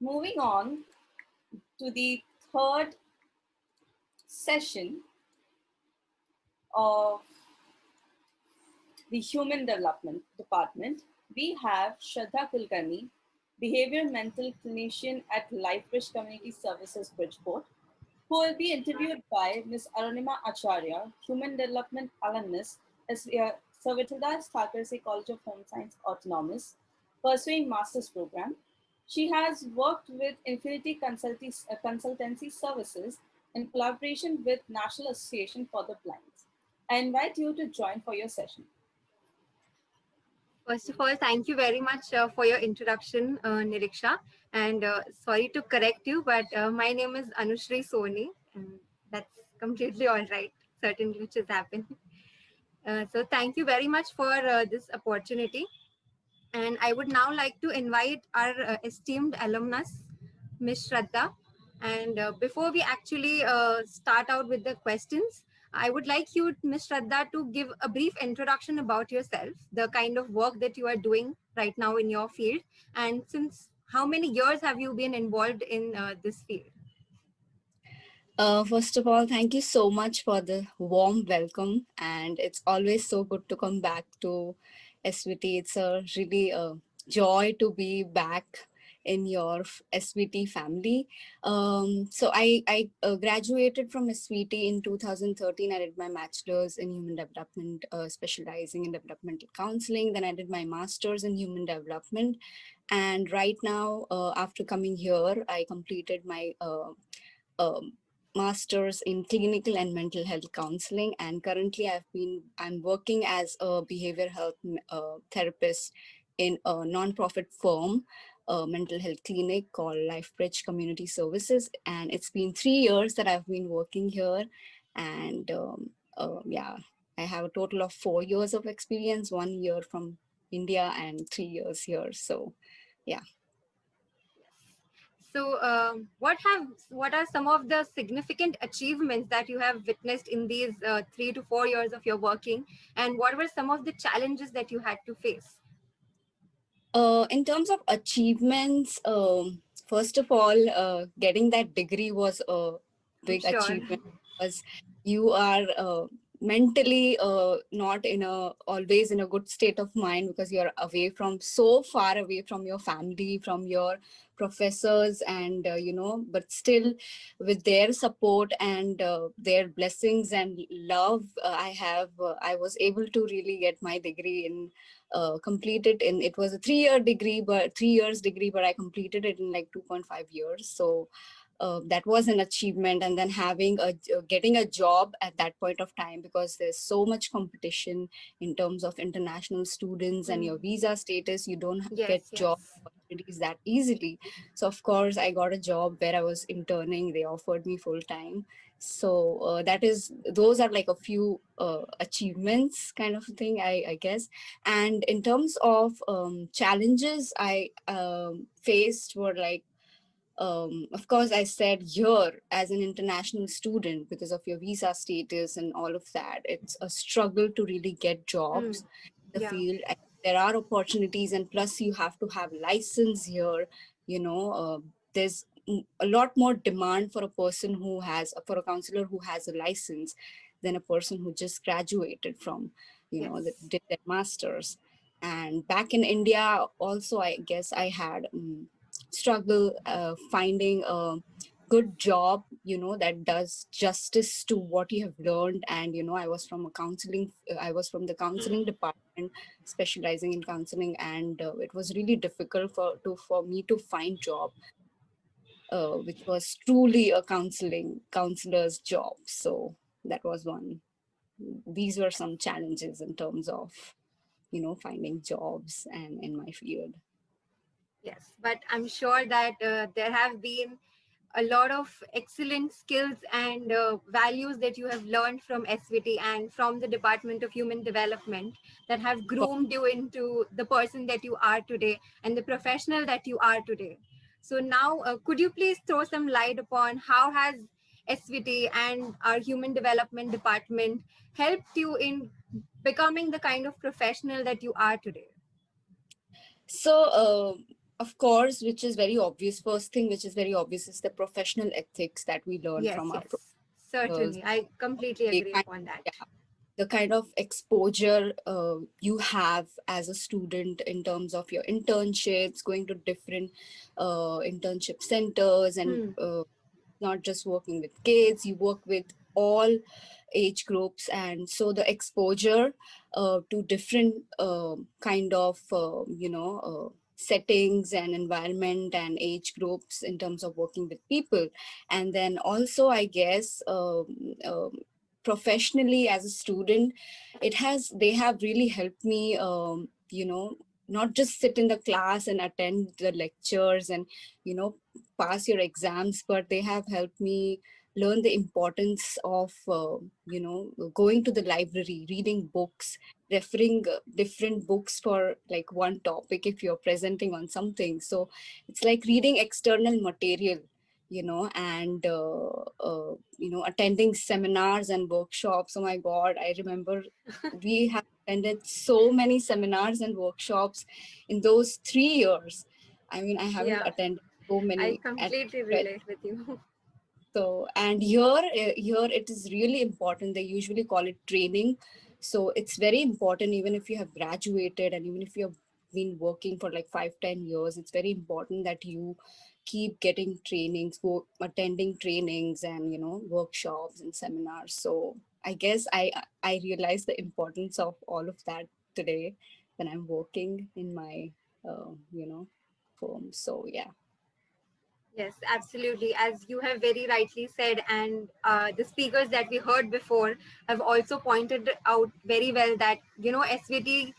Moving on to the third session of the Human Development Department, we have Shraddha Kulkarni, Behavior Mental Clinician at LifeBridge Community Services, Bridgeport, who will be interviewed by Ms. Arunima Acharya, Human Development Alumnus, Sir Vithaldas Thackersey College of Home Science Autonomous, pursuing Master's Program. She has worked with Infinity Consultancy Services in collaboration with National Association for the Blind. I invite you to join for your session. First of all, thank you very much for your introduction, Niriksha. And sorry to correct you, but my name is Anushree Soni, and that's completely all right. Certain glitches happen. So thank you very much for this opportunity. And I would now like to invite our esteemed alumnus, Ms. Shraddha. And before we actually start out with the questions, I would like you, Ms. Shraddha, to give a brief introduction about yourself, the kind of work that you are doing right now in your field, and since how many years have you been involved in this field? First of all, thank you so much for the warm welcome, and it's always so good to come back to SVT. It's a really joy to be back in your SVT family. So I graduated from SVT in 2013. I did my bachelor's in human development, specializing in developmental counseling. Then I did my master's in human development, and right now, after coming here, I completed my um, master's in clinical and mental health counseling, and currently I'm working as a behavioral health therapist in a non-profit firm, a mental health clinic called LifeBridge Community Services, and it's been 3 years that I've been working here. And yeah, I have a total of 4 years of experience, 1 year from India and 3 years here. So yeah. So, what are some of the significant achievements that you have witnessed in these 3 to 4 years of your working, and what were some of the challenges that you had to face? In terms of achievements, first of all, getting that degree was a I'm big sure. achievement, because you are mentally not in a always in a good state of mind, because you're away from so far away from your family, from your professors, and but still with their support and their blessings and love, I was able to really get my degree in completed in, it was a 3 year degree, but 3 years degree, but I completed it in like 2.5 years. So that was an achievement. And then getting a job at that point of time, because there's so much competition in terms of international students and your visa status, you don't Yes, get job yes. opportunities that easily. So of course I got a job where I was interning. They offered me full time. So those are like a few achievements kind of thing, I guess. And in terms of challenges I faced were like, of course, I said here as an international student, because of your visa status and all of that, it's a struggle to really get Mm, jobs in the yeah. field. There are opportunities, and plus you have to have license here. There's a lot more demand for a person for a counselor who has a license than a person who just graduated from, Yes. did their masters. And back in India, also, I guess I had struggle finding a good job that does justice to what you have learned. And I was from the counseling department, specializing in counseling, and it was really difficult for me to find job which was truly a counselor's job. So that was one. These were some challenges in terms of finding jobs and in my field. Yes, but I'm sure that there have been a lot of excellent skills and values that you have learned from SVT and from the Department of Human Development that have groomed you into the person that you are today and the professional that you are today. So now, could you please throw some light upon how has SVT and our Human Development Department helped you in becoming the kind of professional that you are today? So Of course, which is very obvious. First thing, which is very obvious, is the professional ethics that we learn Yes, from our yes, professors. certainly. I completely They agree kind upon that. yeah, the kind of exposure you have as a student in terms of your internships, going to different internship centers, and Hmm. not just working with kids, you work with all age groups, and so the exposure to different kind of settings and environment and age groups in terms of working with people. And then also, I guess, professionally as a student, they have really helped me, not just sit in the class and attend the lectures and you know pass your exams, but they have helped me learn the importance of going to the library, reading books, referring different books for like one topic if you're presenting on something. So it's like reading external material, and attending seminars and workshops. Oh my god, I remember we have attended so many seminars and workshops in those 3 years. I mean, I haven't Yeah, attended so I many at completely present. relate with you. So, and here it is really important. They usually call it training. So it's very important, even if you have graduated and even if you have been working for like 5, 10 years, it's very important that you keep getting trainings, go attending trainings and, workshops and seminars. So I guess I realize the importance of all of that today when I'm working in my, firm. So yeah. Yes, absolutely. As you have very rightly said, and the speakers that we heard before have also pointed out very well that, SVT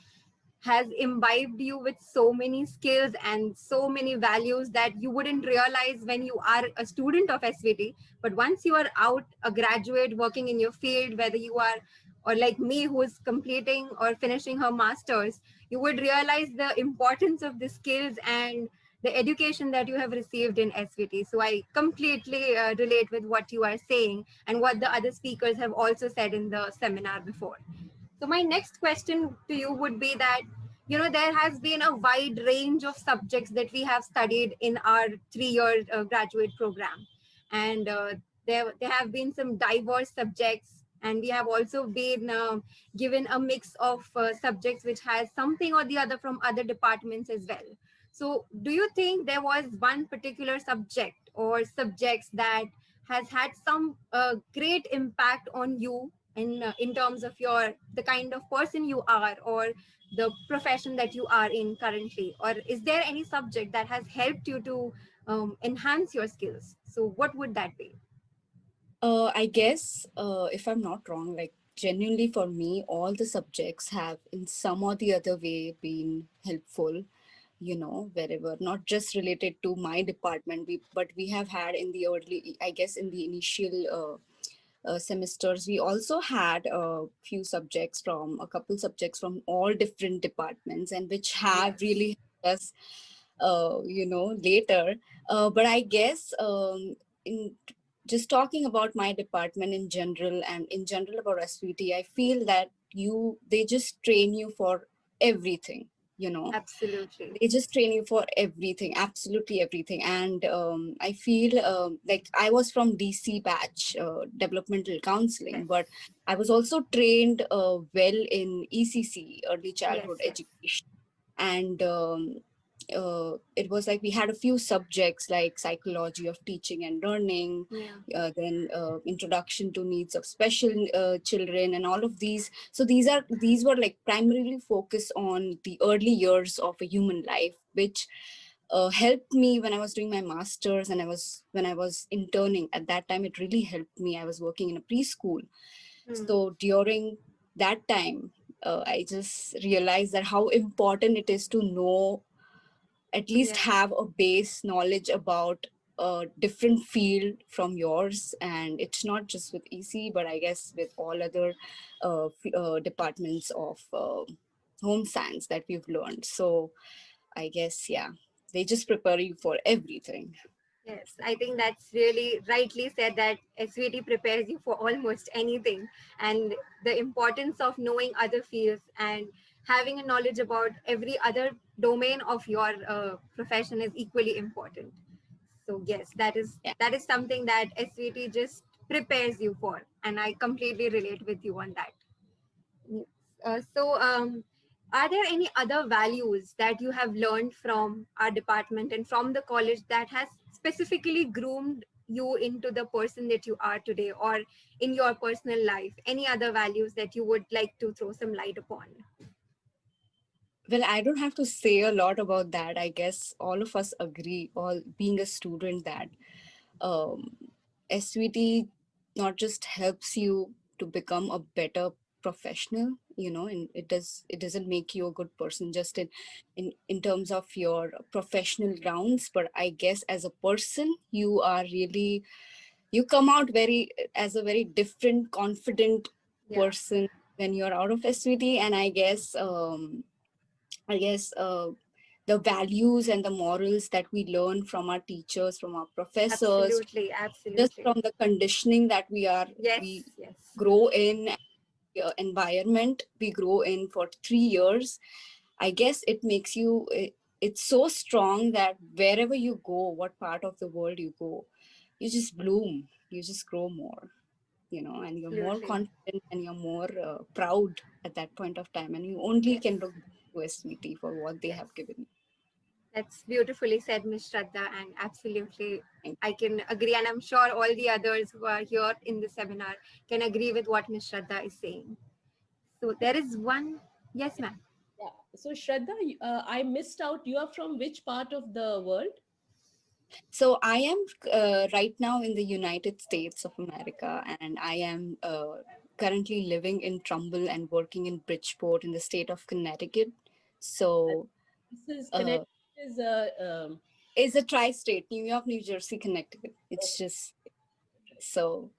has imbibed you with so many skills and so many values that you wouldn't realize when you are a student of SVT. But once you are out, a graduate working in your field, whether you are, or like me, who is completing or finishing her master's, you would realize the importance of the skills and the education that you have received in SVT. So I completely relate with what you are saying and what the other speakers have also said in the seminar before. So my next question to you would be that, there has been a wide range of subjects that we have studied in our 3 year graduate program. And there have been some diverse subjects, and we have also been given a mix of subjects which has something or the other from other departments as well. So do you think there was one particular subject or subjects that has had some great impact on you in terms of the kind of person you are, or the profession that you are in currently? Or is there any subject that has helped you to enhance your skills? So what would that be? I guess, if I'm not wrong, like genuinely for me, all the subjects have in some or the other way been helpful, wherever, not just related to my department, but we have had in the early, I guess, in the initial semesters, we also had a couple subjects from all different departments, and which have Yes. really helped us, later. But I guess, in just talking about my department in general and in general about SVT, I feel that they just train you for everything, you know Absolutely. they just train you for everything, absolutely everything. And I feel, like I was from DC batch, developmental counseling, Yes. but I was also trained well in ECC, early Yes. childhood Yes. education. And it was like we had a few subjects like psychology of teaching and learning, Yeah. then introduction to needs of special children, and all of these. So these were like primarily focused on the early years of a human life, which helped me when I was doing my masters, and when I was interning at that time. It really helped me. I was working in a preschool, Hmm. so during that time, I just realized that how important it is to know, at least Yeah. have a base knowledge about a different field from yours. And it's not just with EC, but I guess with all other departments of home science that we've learned. So I guess, yeah, they just prepare you for everything. Yes, I think that's really rightly said that SVT prepares you for almost anything. And the importance of knowing other fields and having a knowledge about every other domain of your profession is equally important. So yes, Yeah. that is something that SVT just prepares you for, and I completely relate with you on that. Yes. Are there any other values that you have learned from our department and from the college that has specifically groomed you into the person that you are today, or in your personal life? Any other values that you would like to throw some light upon? Well, I don't have to say a lot about that. I guess all of us agree, all being a student, that um, SVT not just helps you to become a better professional, and it doesn't make you a good person just in terms of your professional grounds, but I guess as a person, you come out very as a very different, confident Yeah, person when you're out of SVT, and I guess the values and the morals that we learn from our teachers, from our professors, absolutely, just absolutely. from the conditioning that Yes, we yes, grow in, environment we grow in for 3 years. I guess it's so strong that wherever you go, what part of the world you go, you just bloom, you just grow more, and you're more absolutely. confident and you're more proud at that point of time, and you only Yes, can look to SVT for what they yes. have given you. That's beautifully said, Miss Shraddha, and absolutely Thank I can agree, and I'm sure all the others who are here in the seminar can agree with what Miss Shraddha is saying. So there is one, yes, ma'am. Yeah. So Shraddha, I missed out. You are from which part of the world? So I am right now in the United States of America, and I am currently living in Trumbull and working in Bridgeport in the state of Connecticut. So This is uh, Connecticut. Is it's a tri-state: New York, New Jersey, Connecticut. It's okay. just so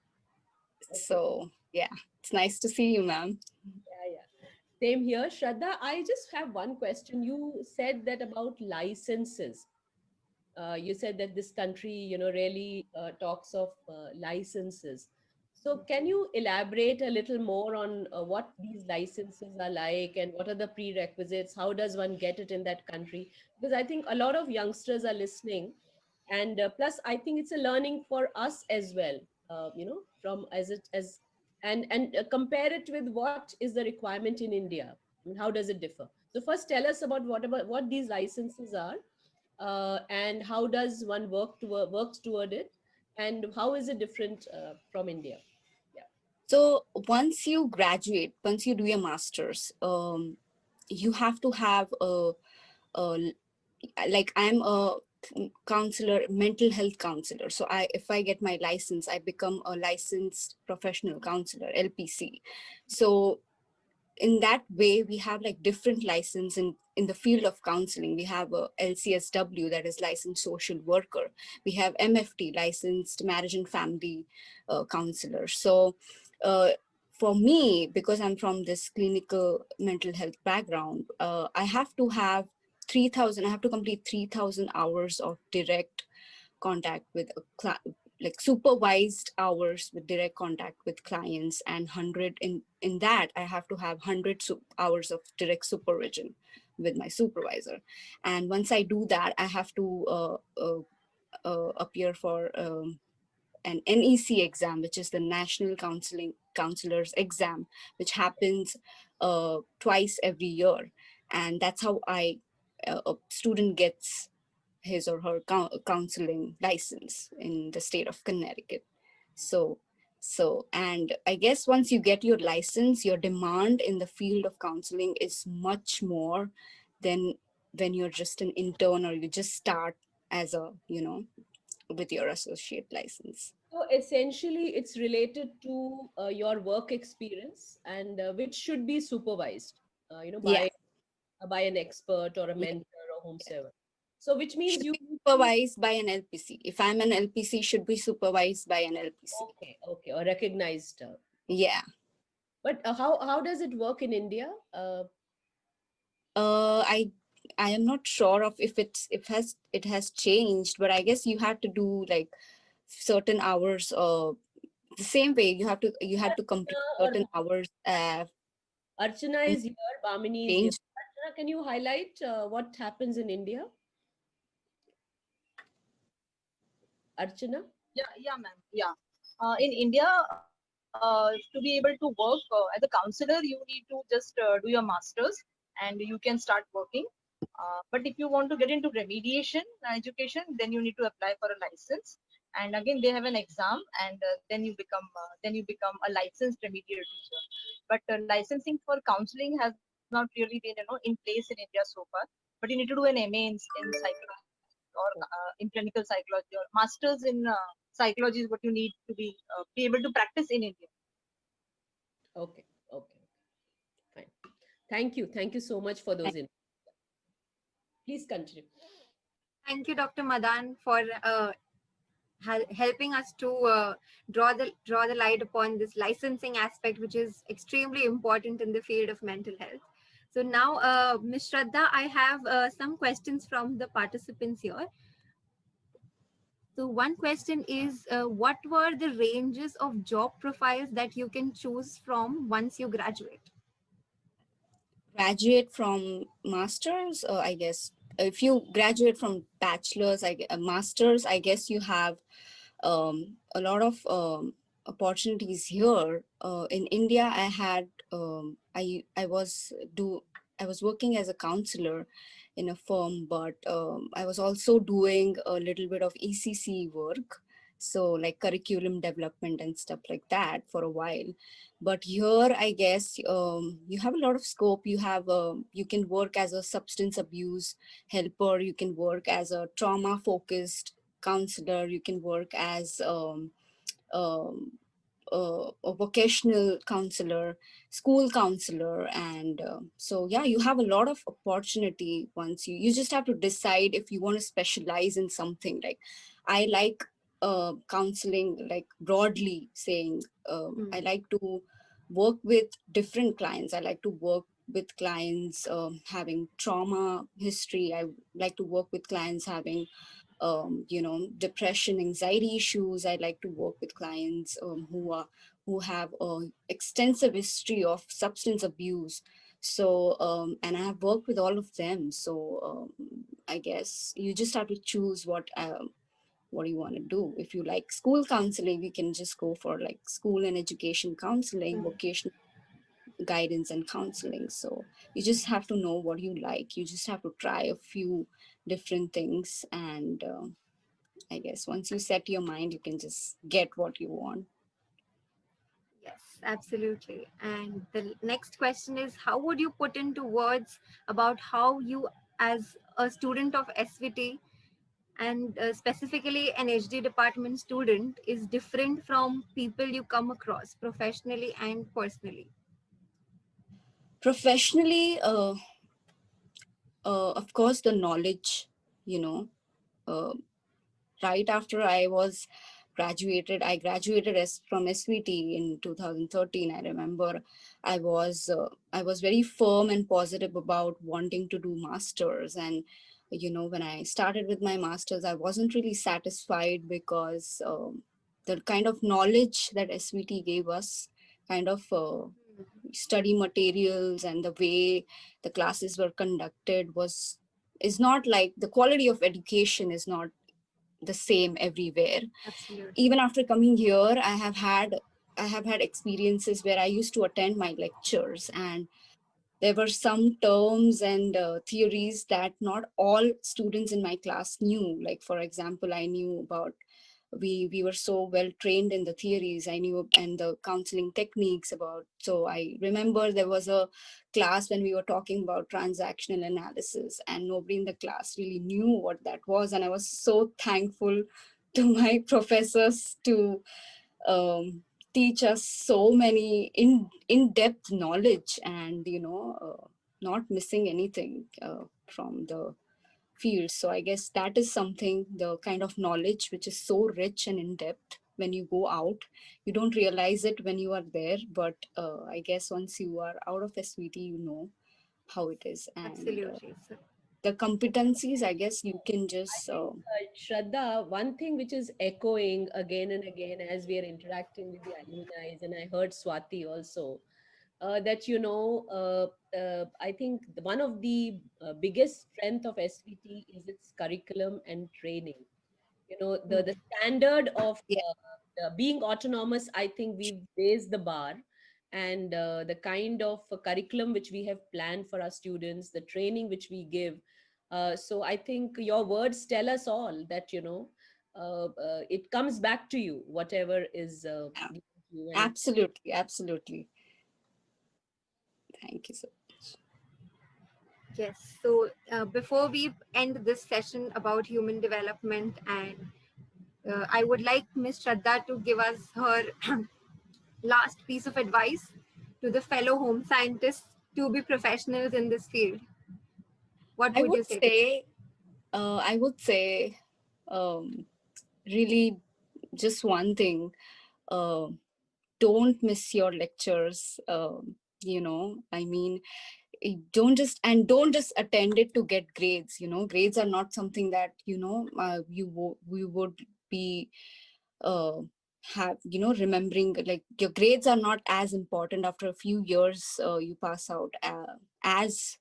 Okay. so yeah. It's nice to see you, ma'am. Yeah, yeah. Same here, Shraddha. I just have one question. You said that about licenses. You said that this country, really talks of licenses. So, can you elaborate a little more on what these licenses are like and what are the prerequisites? How does one get it in that country? Because I think a lot of youngsters are listening, and plus, I think it's a learning for us as well. From as it as and compare it with what is the requirement in India. I mean, how does it differ? So, first, tell us about what these licenses are, and how does one works toward it, and how is it different from India? Yeah. So once you graduate, once you do your masters, you have to have a like I'm a counselor, mental health counselor. So if I get my license, I become a licensed professional counselor, LPC. So in that way, we have like different license in the field of counseling. We have a LCSW, that is licensed social worker. We have MFT, licensed marriage and family counselor. So uh, for me, because I'm from this clinical mental health background, I have to have 3,000, I have to complete 3,000 hours of direct contact with like supervised hours with direct contact with clients, and 100 in that I have to have 100 hours of direct supervision with my supervisor. And once I do that, I have to appear for an NEC exam, which is the National Counseling Counselors Exam, which happens twice every year. And that's how a student gets his or her counseling license in the state of Connecticut. So, and I guess once you get your license, your demand in the field of counseling is much more than when you're just an intern or you just start as with your associate license. So essentially, it's related to your work experience, and which should be supervised, Yeah, by an expert or a yeah, mentor or whomsoever. So, which means should you be need to. supervised by an LPC. If I'm an LPC, should be supervised by an LPC. Okay, okay, or recognized. Okay, Yeah. but how does it work in India? Uh, I I am not sure of if it has changed, but I guess you had to do like certain hours. The same way you had to complete Archana or certain hours. Archana And is here, Bamini is here. changed. Archana, can you highlight what happens in India? Archana? Yeah, ma'am. Yeah. In India, to be able to work as a counselor, you need to just do your master's and you can start working. But if you want to get into remediation education, then you need to apply for a license. And again, they have an exam, and then you become a licensed remedial teacher. But licensing for counseling has not really been in place in India so far. But you need to do an MA in psychology or in clinical psychology, or masters in psychology is what you need to be able to practice in India. Okay, okay, fine. Thank you. Thank you so much for those. Please continue. Thank you, Dr. Madan, for helping us to draw the light upon this licensing aspect, which is extremely important in the field of mental health. So now, Ms. Shraddha, I have some questions from the participants here. So one question is, what were the ranges of job profiles that you can choose from once you graduate? Graduate from masters, I guess. If you graduate from bachelor's, masters, I guess you have a lot of opportunities here. In India, I was working as a counselor in a firm, but I was also doing a little bit of ECC work, so like curriculum development and stuff like that for a while. But here, I guess you have a lot of scope. You can work as a substance abuse helper. You can work as a trauma focused counselor. You can work as um, a vocational counselor, school counselor, and so yeah, you have a lot of opportunity. Once you just have to decide if you want to specialize in something. Like I like counseling, like broadly saying, I like to work with different clients. I like to work with clients having trauma history. I like to work with clients having depression, anxiety issues. I like to work with clients who have a extensive history of substance abuse. So and I have worked with all of them. So I guess you just have to choose what you want to do. If you like school counseling, you can just go for like school and education counseling, vocational guidance and counseling. So you just have to know what you like. You just have to try a few different things, and I guess once you set your mind, you can just get what you want. Yes, absolutely. And the next question is, how would you put into words about how you, as a student of SVT, and specifically an HD department student, is different from people you come across professionally and personally? Professionally, of course, the knowledge, you know, uh, right after I graduated as from SVT in 2013. I remember I was very firm and positive about wanting to do masters. And when I started with my masters, I wasn't really satisfied because the kind of knowledge that SVT gave us, kind of study materials and the way the classes were conducted is not like the quality of education is not the same everywhere. Absolutely. Even after coming here, I have had experiences where I used to attend my lectures, and there were some terms and theories that not all students in my class knew. Like for example, I knew about we were so well trained in the theories I knew, and the counseling techniques about. So I remember there was a class when we were talking about transactional analysis, and nobody in the class really knew what that was. And I was so thankful to my professors to teach us so many in-depth knowledge, and not missing anything from the field. So I guess that is something, the kind of knowledge which is so rich and in depth. When you go out, you don't realize it when you are there, but I guess once you are out of SVT, you know how it is. And Absolutely. So, the competencies, I guess you can I just think, Shraddha, one thing which is echoing again and again as we are interacting with the alumni, and I heard Swati also, that I think one of the biggest strength of SVT is its curriculum and training. The standard of Yeah, being autonomous, I think we've raised the bar, and the kind of curriculum which we have planned for our students, the training which we give. So I think your words tell us all that it comes back to you, whatever is given to you. And absolutely, absolutely. Thank you so much. Yes. So before we end this session about human development, and I would like Ms. Shraddha to give us her last piece of advice to the fellow home scientists to be professionals in this field. What I would you would say? say, um, really just one thing. Uh, don't miss your lectures. I mean, don't just attend it to get grades. Grades are not something that we would be uh, remembering. Like, your grades are not as important after a few years. You pass out, as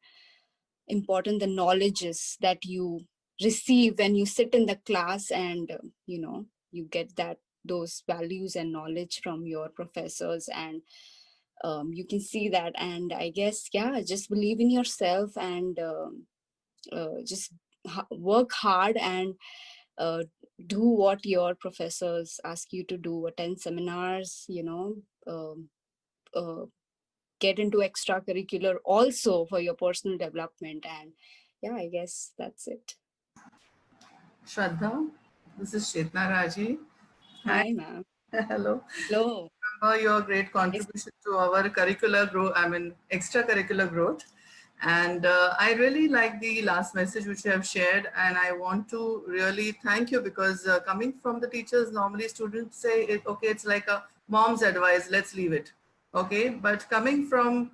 important the knowledge is that you receive when you sit in the class, and you get those values and knowledge from your professors, and you can see that. And I guess, yeah, just believe in yourself, and just work hard, and uh, do what your professors ask you to do. Attend seminars, um, uh, get into extracurricular also for your personal development. And yeah, I guess that's it. Shraddha, this is Chetna Raji. Hi, Hi, ma'am. hello. Hello. Remember your great Nice. contribution to our curricular growth, extracurricular growth. And I really like the last message which you have shared. And I want to really thank you because coming from the teachers, normally students say, okay, it's like a mom's advice, let's leave it. Okay. But coming from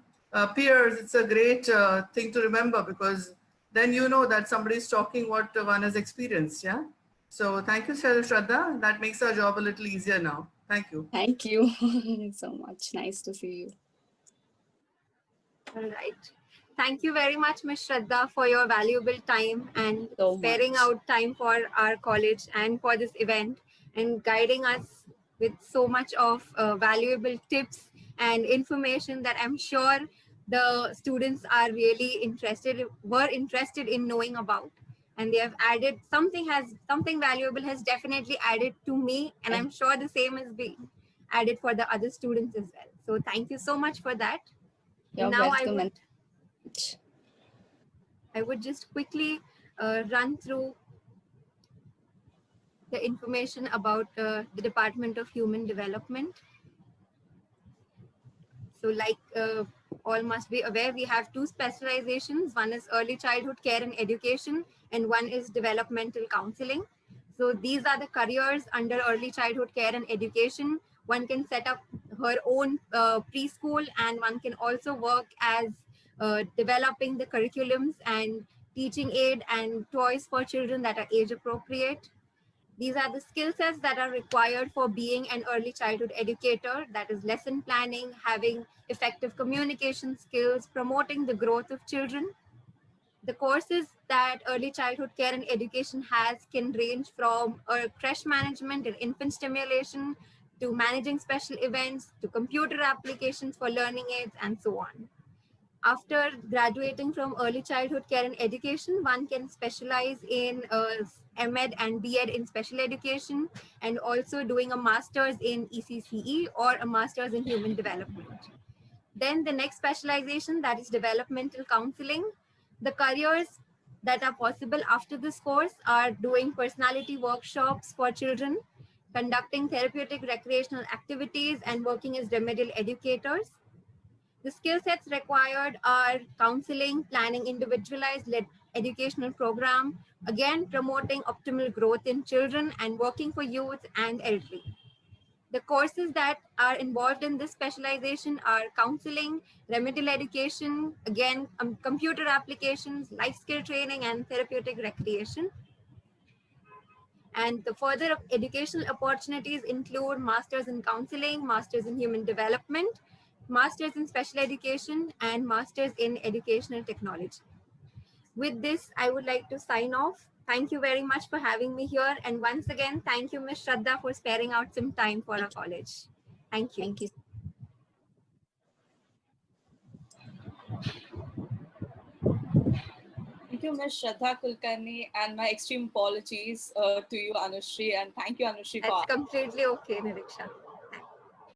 peers, it's a great thing to remember because then you know that somebody is talking what one has experienced. Yeah. So thank you, Shraddha. That makes our job a little easier now. Thank you. Thank you so much. Nice to see you. All right. Thank you very much, Ms. Shraddha, for your valuable time and So sparing much. out time for our college and for this event and guiding us with so much of valuable tips and information that I'm sure the students are really were interested in knowing about. And they have added something valuable has definitely added to me, and I'm sure the same is being added for the other students as well. So thank you so much for that. And You're now welcome. And I would just quickly run through the information about the Department of Human Development. So like all must be aware, we have two specializations. One is early childhood care and education, and one is developmental counseling. So these are the careers under early childhood care and education. One can set up her own preschool, and one can also work as developing the curriculums and teaching aid and toys for children that are age appropriate. These are the skill sets that are required for being an early childhood educator, that is lesson planning, having effective communication skills, promoting the growth of children. The courses that early childhood care and education has can range from creche management and infant stimulation to managing special events to computer applications for learning aids and so on. After graduating from early childhood care and education, one can specialize in MEd and BEd in special education, and also doing a master's in ECCE or a master's in human development. Then the next specialization, that is developmental counseling. The careers that are possible after this course are doing personality workshops for children, conducting therapeutic recreational activities, and working as remedial educators. The skill sets required are counseling, planning individualized led educational program, again promoting optimal growth in children and working for youth and elderly. The courses that are involved in this specialization are counseling, remedial education, again computer applications, life skill training, and therapeutic recreation. And the further educational opportunities include masters in counseling, masters in human development, Masters in Special Education, and Masters in Educational Technology. With this, I would like to sign off. Thank you very much for having me here. And once again, thank you, Ms. Shraddha, for sparing out some time for our college. Thank you. Thank you. Thank you, Ms. Shraddha Kulkarni, and my extreme apologies to you, Anushree, and thank you, Anushree, for That's completely okay, Niriksha.